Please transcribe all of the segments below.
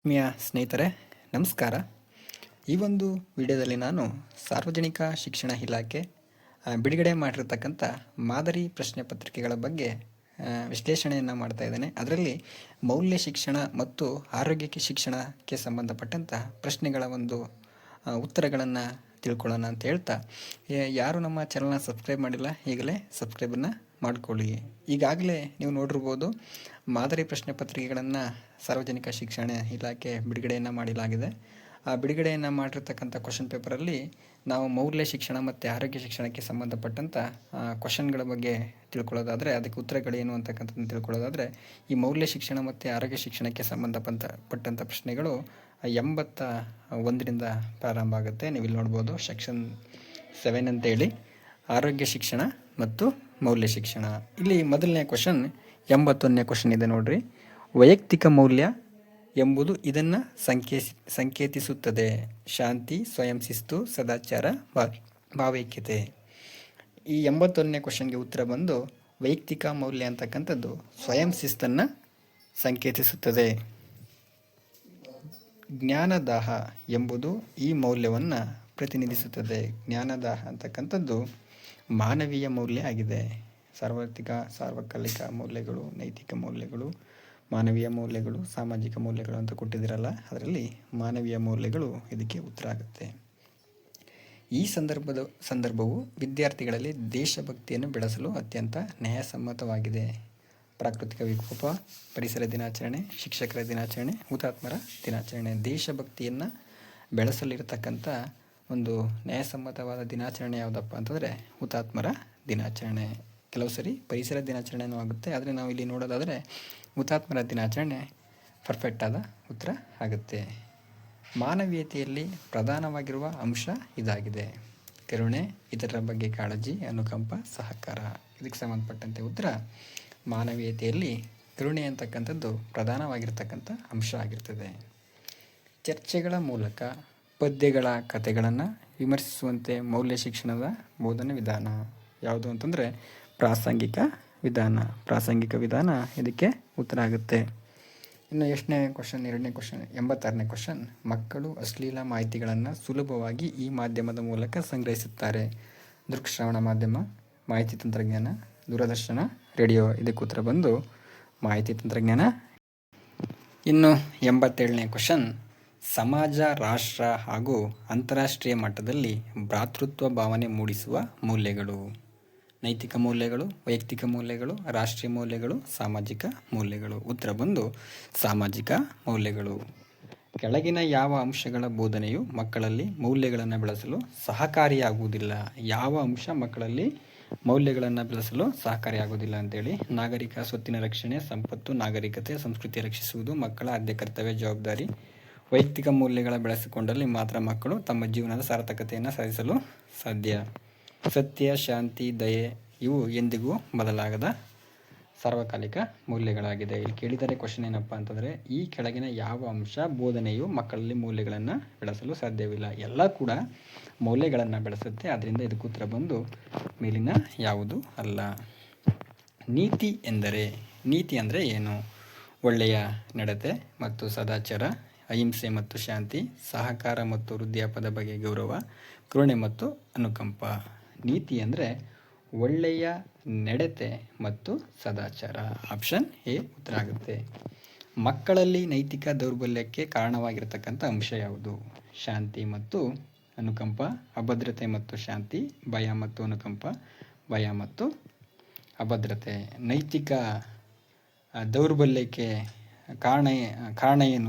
ಆತ್ಮೀಯ ಸ್ನೇಹಿತರೆ, ನಮಸ್ಕಾರ. ಈ ಒಂದು ವಿಡಿಯೋದಲ್ಲಿ ನಾನು ಸಾರ್ವಜನಿಕ ಶಿಕ್ಷಣ ಇಲಾಖೆ ಬಿಡುಗಡೆ ಮಾಡಿರ್ತಕ್ಕಂಥ ಮಾದರಿ ಪ್ರಶ್ನೆ ಪತ್ರಿಕೆಗಳ ಬಗ್ಗೆ ವಿಶ್ಲೇಷಣೆಯನ್ನು ಮಾಡ್ತಾ ಇದ್ದೇನೆ. ಅದರಲ್ಲಿ ಮೌಲ್ಯ ಶಿಕ್ಷಣ ಮತ್ತು ಆರೋಗ್ಯಕ್ಕೆ ಶಿಕ್ಷಣಕ್ಕೆ ಸಂಬಂಧಪಟ್ಟಂಥ ಪ್ರಶ್ನೆಗಳ ಒಂದು ಉತ್ತರಗಳನ್ನು ತಿಳ್ಕೊಳ್ಳೋಣ ಅಂತ ಹೇಳ್ತಾ, ಯಾರು ನಮ್ಮ ಚಾನಲ್ನ ಸಬ್ಸ್ಕ್ರೈಬ್ ಮಾಡಿಲ್ಲ ಈಗಲೇ ಸಬ್ಸ್ಕ್ರೈಬನ್ನು ಮಾಡಿಕೊಳ್ಳಿ. ಈಗಾಗಲೇ ನೀವು ನೋಡಿರ್ಬೋದು, ಮಾದರಿ ಪ್ರಶ್ನೆ ಪತ್ರಿಕೆಗಳನ್ನು ಸಾರ್ವಜನಿಕ ಶಿಕ್ಷಣ ಇಲಾಖೆ ಬಿಡುಗಡೆಯನ್ನು ಮಾಡಲಾಗಿದೆ. ಆ ಬಿಡುಗಡೆಯನ್ನು ಮಾಡಿರ್ತಕ್ಕಂಥ ಕ್ವಶನ್ ಪೇಪರಲ್ಲಿ ನಾವು ಮೌಲ್ಯ ಶಿಕ್ಷಣ ಮತ್ತು ಆರೋಗ್ಯ ಶಿಕ್ಷಣಕ್ಕೆ ಸಂಬಂಧಪಟ್ಟಂಥ ಕ್ವಶನ್ಗಳ ಬಗ್ಗೆ ತಿಳ್ಕೊಳ್ಳೋದಾದರೆ, ಅದಕ್ಕೆ ಉತ್ತರಗಳೇನು ಅಂತಕ್ಕಂಥದ್ದನ್ನು ತಿಳ್ಕೊಳ್ಳೋದಾದರೆ, ಈ ಮೌಲ್ಯ ಶಿಕ್ಷಣ ಮತ್ತು ಆರೋಗ್ಯ ಶಿಕ್ಷಣಕ್ಕೆ ಸಂಬಂಧಪಟ್ಟಂಥ ಪ್ರಶ್ನೆಗಳು 81ರಿಂದ ಪ್ರಾರಂಭ ಆಗುತ್ತೆ. ನೀವು ಇಲ್ಲಿ ನೋಡ್ಬೋದು, ಸೆಕ್ಷನ್ 7 ಅಂತೇಳಿ ಆರೋಗ್ಯ ಶಿಕ್ಷಣ ಮತ್ತು ಮೌಲ್ಯ ಶಿಕ್ಷಣ. ಇಲ್ಲಿ ಮೊದಲನೇ ಕ್ವಶನ್ 81ನೇ ಕ್ವಶನ್ ಇದೆ ನೋಡ್ರಿ. ವೈಯಕ್ತಿಕ ಮೌಲ್ಯ ಎಂಬುದು ಇದನ್ನು ಸಂಕೇತಿಸುತ್ತದೆ: ಶಾಂತಿ, ಸ್ವಯಂ ಶಿಸ್ತು, ಸದಾಚಾರ, ಭಾವೈಕ್ಯತೆ. ಈ 81ನೇ ಕ್ವಶನ್ಗೆ ಉತ್ತರ ಬಂದು ವೈಯಕ್ತಿಕ ಮೌಲ್ಯ ಅಂತಕ್ಕಂಥದ್ದು ಸ್ವಯಂ ಶಿಸ್ತನ್ನು ಸಂಕೇತಿಸುತ್ತದೆ. ಜ್ಞಾನದಾಹ ಎಂಬುದು ಈ ಮೌಲ್ಯವನ್ನು ಪ್ರತಿನಿಧಿಸುತ್ತದೆ. ಜ್ಞಾನದಾಹ ಅಂತಕ್ಕಂಥದ್ದು ಮಾನವೀಯ ಮೌಲ್ಯ ಆಗಿದೆ. ಸಾರ್ವಕಾಲಿಕ ಮೌಲ್ಯಗಳು, ನೈತಿಕ ಮೌಲ್ಯಗಳು, ಮಾನವೀಯ ಮೌಲ್ಯಗಳು, ಸಾಮಾಜಿಕ ಮೌಲ್ಯಗಳು ಅಂತ ಕೊಟ್ಟಿದ್ದೀರಲ್ಲ, ಅದರಲ್ಲಿ ಮಾನವೀಯ ಮೌಲ್ಯಗಳು ಇದಕ್ಕೆ ಉತ್ತರ ಆಗುತ್ತೆ. ಈ ಸಂದರ್ಭವು ವಿದ್ಯಾರ್ಥಿಗಳಲ್ಲಿ ದೇಶಭಕ್ತಿಯನ್ನು ಬೆಳೆಸಲು ಅತ್ಯಂತ ನ್ಯಾಯಸಮ್ಮತವಾಗಿದೆ. ಪ್ರಾಕೃತಿಕ ವಿಕೋಪ, ಪರಿಸರ ದಿನಾಚರಣೆ, ಶಿಕ್ಷಕರ ದಿನಾಚರಣೆ, ಹುತಾತ್ಮರ ದಿನಾಚರಣೆ. ದೇಶಭಕ್ತಿಯನ್ನು ಬೆಳೆಸಲಿರತಕ್ಕಂಥ ಒಂದು ನ್ಯಾಯಸಮ್ಮತವಾದ ದಿನಾಚರಣೆ ಯಾವುದಪ್ಪ ಅಂತಂದರೆ ಹುತಾತ್ಮರ ದಿನಾಚರಣೆ. ಕೆಲವು ಸರಿ ಪರಿಸರ ದಿನಾಚರಣೆನೂ ಆಗುತ್ತೆ, ಆದರೆ ನಾವು ಇಲ್ಲಿ ನೋಡೋದಾದರೆ ಹುತಾತ್ಮರ ದಿನಾಚರಣೆ ಪರ್ಫೆಕ್ಟ್ ಆದ ಉತ್ತರ ಆಗುತ್ತೆ. ಮಾನವೀಯತೆಯಲ್ಲಿ ಪ್ರಧಾನವಾಗಿರುವ ಅಂಶ ಇದಾಗಿದೆ: ಕರುಣೆ, ಇತರರ ಬಗ್ಗೆ ಕಾಳಜಿ, ಅನುಕಂಪ, ಸಹಕಾರ. ಇದಕ್ಕೆ ಸಂಬಂಧಪಟ್ಟಂತೆ ಉತ್ತರ ಮಾನವೀಯತೆಯಲ್ಲಿ ಕರುಣೆ ಅಂತಕ್ಕಂಥದ್ದು ಪ್ರಧಾನವಾಗಿರ್ತಕ್ಕಂಥ ಅಂಶ ಆಗಿರ್ತದೆ. ಚರ್ಚೆಗಳ ಮೂಲಕ ಪದ್ಯಗಳ ಕಥೆಗಳನ್ನು ವಿಮರ್ಶಿಸುವಂತೆ ಮೌಲ್ಯ ಶಿಕ್ಷಣದ ಬೋಧನೆ ವಿಧಾನ ಯಾವುದು ಅಂತಂದರೆ ಪ್ರಾಸಂಗಿಕ ವಿಧಾನ. ಪ್ರಾಸಂಗಿಕ ವಿಧಾನ ಇದಕ್ಕೆ ಉತ್ತರ ಆಗುತ್ತೆ. ಇನ್ನು ಎರಡನೇ ಕ್ವಶನ್ 86ನೇ ಕ್ವಶನ್. ಮಕ್ಕಳು ಅಶ್ಲೀಲ ಮಾಹಿತಿಗಳನ್ನು ಸುಲಭವಾಗಿ ಈ ಮಾಧ್ಯಮದ ಮೂಲಕ ಸಂಗ್ರಹಿಸುತ್ತಾರೆ: ದೃಕ್ಶ್ರವಣ ಮಾಧ್ಯಮ, ಮಾಹಿತಿ ತಂತ್ರಜ್ಞಾನ, ದೂರದರ್ಶನ, ರೇಡಿಯೋ. ಇದಕ್ಕೆ ಉತ್ತರ ಬಂದು ಮಾಹಿತಿ ತಂತ್ರಜ್ಞಾನ. ಇನ್ನು 87ನೇ ಕ್ವಶನ್. ಸಮಾಜ, ರಾಷ್ಟ್ರ ಹಾಗೂ ಅಂತಾರಾಷ್ಟ್ರೀಯ ಮಟ್ಟದಲ್ಲಿ ಭ್ರಾತೃತ್ವ ಭಾವನೆ ಮೂಡಿಸುವ ಮೌಲ್ಯಗಳು: ನೈತಿಕ ಮೌಲ್ಯಗಳು, ವೈಯಕ್ತಿಕ ಮೌಲ್ಯಗಳು, ರಾಷ್ಟ್ರೀಯ ಮೌಲ್ಯಗಳು, ಸಾಮಾಜಿಕ ಮೌಲ್ಯಗಳು. ಉತ್ತರ ಬಂದು ಸಾಮಾಜಿಕ ಮೌಲ್ಯಗಳು. ಕೆಳಗಿನ ಯಾವ ಅಂಶಗಳ ಬೋಧನೆಯು ಮಕ್ಕಳಲ್ಲಿ ಮೌಲ್ಯಗಳನ್ನು ಬೆಳೆಸಲು ಸಹಕಾರಿಯಾಗುವುದಿಲ್ಲ? ಯಾವ ಅಂಶ ಮಕ್ಕಳಲ್ಲಿ ಮೌಲ್ಯಗಳನ್ನು ಬೆಳೆಸಲು ಸಹಕಾರಿಯಾಗುವುದಿಲ್ಲ ಅಂತೇಳಿ? ನಾಗರಿಕ ಸ್ವತ್ತಿನ ರಕ್ಷಣೆ, ಸಂಪತ್ತು, ನಾಗರಿಕತೆ, ಸಂಸ್ಕೃತಿ ರಕ್ಷಿಸುವುದು ಮಕ್ಕಳ ಆದ್ಯ ಕರ್ತವ್ಯ, ಜವಾಬ್ದಾರಿ. ವೈಯಕ್ತಿಕ ಮೌಲ್ಯಗಳ ಬೆಳೆಸಿಕೊಂಡಲ್ಲಿ ಮಾತ್ರ ಮಕ್ಕಳು ತಮ್ಮ ಜೀವನದ ಸಾರ್ಥಕತೆಯನ್ನು ಸಾಧಿಸಲು ಸಾಧ್ಯ. ಸತ್ಯ, ಶಾಂತಿ, ದಯೆ ಇವು ಎಂದಿಗೂ ಬದಲಾಗದ ಸಾರ್ವಕಾಲಿಕ ಮೌಲ್ಯಗಳಾಗಿದೆ. ಇಲ್ಲಿ ಕೇಳಿದರೆ ಕ್ವಶನ್ ಏನಪ್ಪ ಅಂತಂದರೆ, ಈ ಕೆಳಗಿನ ಯಾವ ಅಂಶ ಬೋಧನೆಯು ಮಕ್ಕಳಲ್ಲಿ ಮೌಲ್ಯಗಳನ್ನು ಬೆಳೆಸಲು ಸಾಧ್ಯವಿಲ್ಲ? ಎಲ್ಲ ಕೂಡ ಮೌಲ್ಯಗಳನ್ನು ಬೆಳೆಸುತ್ತೆ. ಆದ್ದರಿಂದ ಇದಕ್ಕೆ ಉತ್ತರ ಬಂದು ಮೇಲಿನ ಯಾವುದು ಅಲ್ಲ. ನೀತಿ ಅಂದರೆ ಏನು? ಒಳ್ಳೆಯ ನಡತೆ ಮತ್ತು ಸದಾಚಾರ, ಅಹಿಂಸೆ ಮತ್ತು ಶಾಂತಿ, ಸಹಕಾರ ಮತ್ತು ವೃದ್ಧಾಪ್ಯದ ಬಗ್ಗೆ ಗೌರವ, ಕರುಣೆ ಮತ್ತು ಅನುಕಂಪ. ನೀತಿ ಅಂದರೆ ಒಳ್ಳೆಯ ನಡತೆ ಮತ್ತು ಸದಾಚಾರ. ಆಪ್ಷನ್ ಎ ಉತ್ತರ ಆಗುತ್ತೆ. ಮಕ್ಕಳಲ್ಲಿ ನೈತಿಕ ದೌರ್ಬಲ್ಯಕ್ಕೆ ಕಾರಣವಾಗಿರ್ತಕ್ಕಂಥ ಅಂಶ ಯಾವುದು? ಶಾಂತಿ ಮತ್ತು ಅನುಕಂಪ, ಅಭದ್ರತೆ ಮತ್ತು ಶಾಂತಿ, ಭಯ ಮತ್ತು ಅನುಕಂಪ, ಭಯ ಮತ್ತು ಅಭದ್ರತೆ. ನೈತಿಕ ದೌರ್ಬಲ್ಯಕ್ಕೆ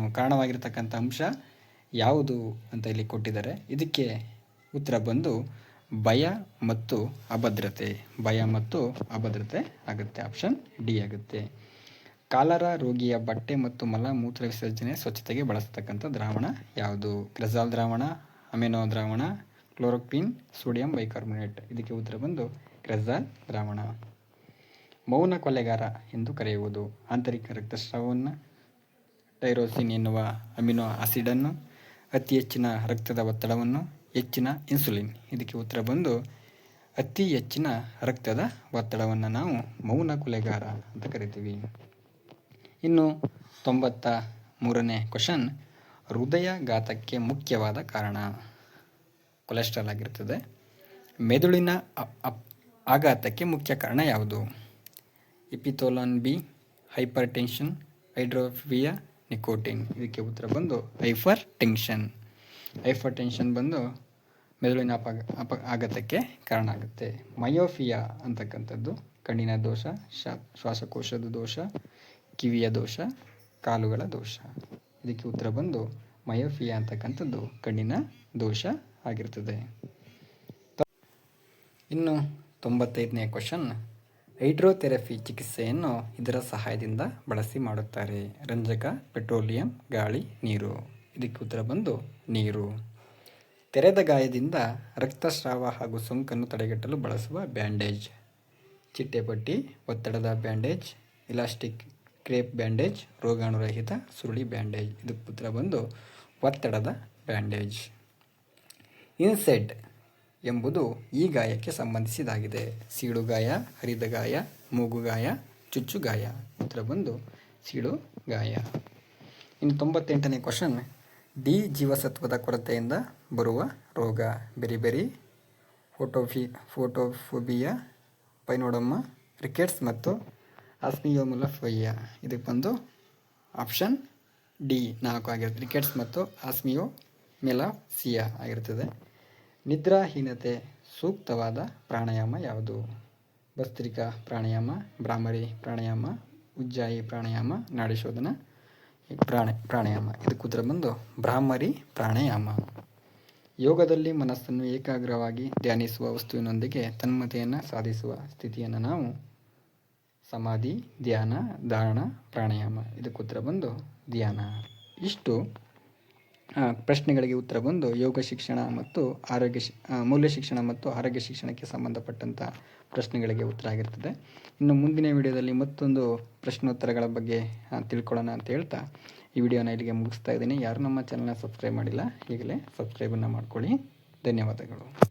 ಕಾರಣವಾಗಿರ್ತಕ್ಕಂಥ ಅಂಶ ಯಾವುದು ಅಂತ ಇಲ್ಲಿ ಕೊಟ್ಟಿದ್ದಾರೆ. ಇದಕ್ಕೆ ಉತ್ತರ ಬಂದು ಭಯ ಮತ್ತು ಅಭದ್ರತೆ. ಭಯ ಮತ್ತು ಅಭದ್ರತೆ ಆಗುತ್ತೆ. ಆಪ್ಷನ್ ಡಿ ಆಗುತ್ತೆ. ಕಾಲರಾ ರೋಗಿಯ ಬಟ್ಟೆ ಮತ್ತು ಮಲ ಮೂತ್ರ ವಿಸರ್ಜನೆ ಸ್ವಚ್ಛತೆಗೆ ಬಳಸತಕ್ಕಂಥ ದ್ರಾವಣ ಯಾವುದು? ಕ್ರೆಸಾಲ್ ದ್ರಾವಣ, ಅಮೆನೋ ದ್ರಾವಣ, ಕ್ಲೋರೋಕ್ವಿನ್, ಸೋಡಿಯಂ ಬೈಕಾರ್ಬೋನೇಟ್. ಇದಕ್ಕೆ ಉತ್ತರ ಬಂದು ಕ್ರೆಸಾಲ್ ದ್ರಾವಣ. ಮೌನ ಕೊಲೆಗಾರ ಎಂದು ಕರೆಯುವುದು: ಆಂತರಿಕ ರಕ್ತಸ್ರಾವವನ್ನು, ಟೈರೋಸಿನ್ ಎನ್ನುವ ಅಮಿನೋ ಆಸಿಡನ್ನು, ಅತಿ ಹೆಚ್ಚಿನ ರಕ್ತದ ಒತ್ತಡವನ್ನು, ಹೆಚ್ಚಿನ ಇನ್ಸುಲಿನ್. ಇದಕ್ಕೆ ಉತ್ತರ ಬಂದು ಅತಿ ಹೆಚ್ಚಿನ ರಕ್ತದ ಒತ್ತಡವನ್ನು ನಾವು ಮೌನ ಕೊಲೆಗಾರ ಅಂತ ಕರಿತೀವಿ. ಇನ್ನು 93ನೇ ಕ್ವಶನ್. ಹೃದಯಾಘಾತಕ್ಕೆ ಮುಖ್ಯವಾದ ಕಾರಣ ಕೊಲೆಸ್ಟ್ರಾಲ್ ಆಗಿರ್ತದೆ. ಮೆದುಳಿನ ಆಘಾತಕ್ಕೆ ಮುಖ್ಯ ಕಾರಣ ಯಾವುದು? ಎಪಿಥೋಲಾನ್ ಬಿ, ಹೈಪರ್ ಟೆನ್ಷನ್, ಹೈಡ್ರೋಫಿಯಾ, ನಿಕೋಟಿನ್. ಇದಕ್ಕೆ ಉತ್ತರ ಬಂದು ಹೈಪರ್ ಟೆನ್ಷನ್ ಬಂದು ಮೆದುಳಿನ ಆಘಾತಕ್ಕೆ ಕಾರಣ ಆಗುತ್ತೆ. ಮಯೋಫಿಯಾ ಅಂತಕ್ಕಂಥದ್ದು ಕಣ್ಣಿನ ದೋಷ, ಶ್ವಾಸಕೋಶದ ದೋಷ, ಕಿವಿಯ ದೋಷ, ಕಾಲುಗಳ ದೋಷ. ಇದಕ್ಕೆ ಉತ್ತರ ಬಂದು ಮಯೋಫಿಯಾ ಅಂತಕ್ಕಂಥದ್ದು ಕಣ್ಣಿನ ದೋಷ ಆಗಿರ್ತದೆ. ಇನ್ನು 95ನೇ ಕ್ವಶನ್, ಹೈಡ್ರೋಥೆರಪಿ ಚಿಕಿತ್ಸೆಯನ್ನು ಇದರ ಸಹಾಯದಿಂದ ಬಳಸಿ ಮಾಡುತ್ತಾರೆ. ರಂಜಕ, ಪೆಟ್ರೋಲಿಯಂ, ಗಾಳಿ, ನೀರು. ಇದಕ್ಕೆ ಉತ್ತರ ಬಂದು ನೀರು. ತೆರೆದ ಗಾಯದಿಂದ ರಕ್ತಸ್ರಾವ ಹಾಗೂ ಸೋಂಕನ್ನು ತಡೆಗಟ್ಟಲು ಬಳಸುವ ಬ್ಯಾಂಡೇಜ್. ಚಿಟ್ಟೆಪಟ್ಟಿ, ಒತ್ತಡದ ಬ್ಯಾಂಡೇಜ್, ಇಲಾಸ್ಟಿಕ್ ಕ್ರೇಪ್ ಬ್ಯಾಂಡೇಜ್, ರೋಗಾಣುರಹಿತ ಸುರುಳಿ ಬ್ಯಾಂಡೇಜ್. ಇದಕ್ಕೆ ಉತ್ತರ ಬಂದು ಒತ್ತಡದ ಬ್ಯಾಂಡೇಜ್. ಇನ್ಸೆಡ್ ಎಂಬುದು ಈ ಗಾಯಕ್ಕೆ ಸಂಬಂಧಿಸಿದಾಗಿದೆ. ಸೀಳು ಗಾಯ, ಹರಿದ ಗಾಯ, ಮೂಗು ಗಾಯ, ಚುಚ್ಚು ಗಾಯ. ಉತ್ತರ ಬಂದು ಸೀಳು ಗಾಯ. ಇನ್ನು 98ನೇ ಕ್ವಶನ್, ಡಿ ಜೀವಸತ್ವದ ಕೊರತೆಯಿಂದ ಬರುವ ರೋಗ. ಬೆರಿಬೆರಿ, ಫೋಟೋಫೋಬಿಯಾ, ಪೈನೋಡಮ್ಮ, ರಿಕೆಟ್ಸ್ ಮತ್ತು ಆಸ್ಮಿಯೋಮೊಲಫಿಯಾ. ಇದಕ್ಕೆ ಬಂದು ಆಪ್ಷನ್ ಡಿ 4 ಆಗಿರುತ್ತೆ. ರಿಕೆಟ್ಸ್ ಮತ್ತು ಆಸ್ಮಿಯೋಮೆಲಾಸಿಯಾ ಆಗಿರ್ತದೆ. ನಿದ್ರಾಹೀನತೆ ಸೂಕ್ತವಾದ ಪ್ರಾಣಾಯಾಮ ಯಾವುದು? ಭಸ್ತ್ರಿಕಾ ಪ್ರಾಣಾಯಾಮ, ಭ್ರಾಮರಿ ಪ್ರಾಣಾಯಾಮ, ಉಜ್ಜಾಯಿ ಪ್ರಾಣಾಯಾಮ, ನಾಡಿಶೋಧನ ಪ್ರಾಣಾಯಾಮ. ಇದಕ್ಕೆ ಉತ್ತರ ಬಂದು ಭ್ರಾಮರಿ ಪ್ರಾಣಾಯಾಮ. ಯೋಗದಲ್ಲಿ ಮನಸ್ಸನ್ನು ಏಕಾಗ್ರವಾಗಿ ಧ್ಯಾನಿಸುವ ವಸ್ತುವಿನೊಂದಿಗೆ ತನ್ಮಯತೆಯನ್ನು ಸಾಧಿಸುವ ಸ್ಥಿತಿಯನ್ನು ನಾವು ಸಮಾಧಿ, ಧ್ಯಾನ, ಧಾರಣ, ಪ್ರಾಣಾಯಾಮ. ಇದಕ್ಕೆ ಉತ್ತರ ಬಂದು ಧ್ಯಾನ. ಇಷ್ಟು ಪ್ರಶ್ನೆಗಳಿಗೆ ಉತ್ತರ ಬಂದು ಯೋಗ ಶಿಕ್ಷಣ ಮತ್ತು ಮೌಲ್ಯ ಶಿಕ್ಷಣ ಮತ್ತು ಆರೋಗ್ಯ ಶಿಕ್ಷಣಕ್ಕೆ ಸಂಬಂಧಪಟ್ಟಂಥ ಪ್ರಶ್ನೆಗಳಿಗೆ ಉತ್ತರ ಆಗಿರ್ತದೆ. ಇನ್ನು ಮುಂದಿನ ವಿಡಿಯೋದಲ್ಲಿ ಮತ್ತೊಂದು ಪ್ರಶ್ನೋತ್ತರಗಳ ಬಗ್ಗೆ ತಿಳ್ಕೊಳ್ಳೋಣ ಅಂತ ಹೇಳ್ತಾ ಈ ವಿಡಿಯೋನ ಇಲ್ಲಿಗೆ ಮುಗಿಸ್ತಾ ಇದ್ದೀನಿ. ಯಾರು ನಮ್ಮ ಚಾನಲ್ನ ಸಬ್ಸ್ಕ್ರೈಬ್ ಮಾಡಿಲ್ಲ, ಈಗಲೇ ಸಬ್ಸ್ಕ್ರೈಬನ್ನು ಮಾಡ್ಕೊಳ್ಳಿ. ಧನ್ಯವಾದಗಳು.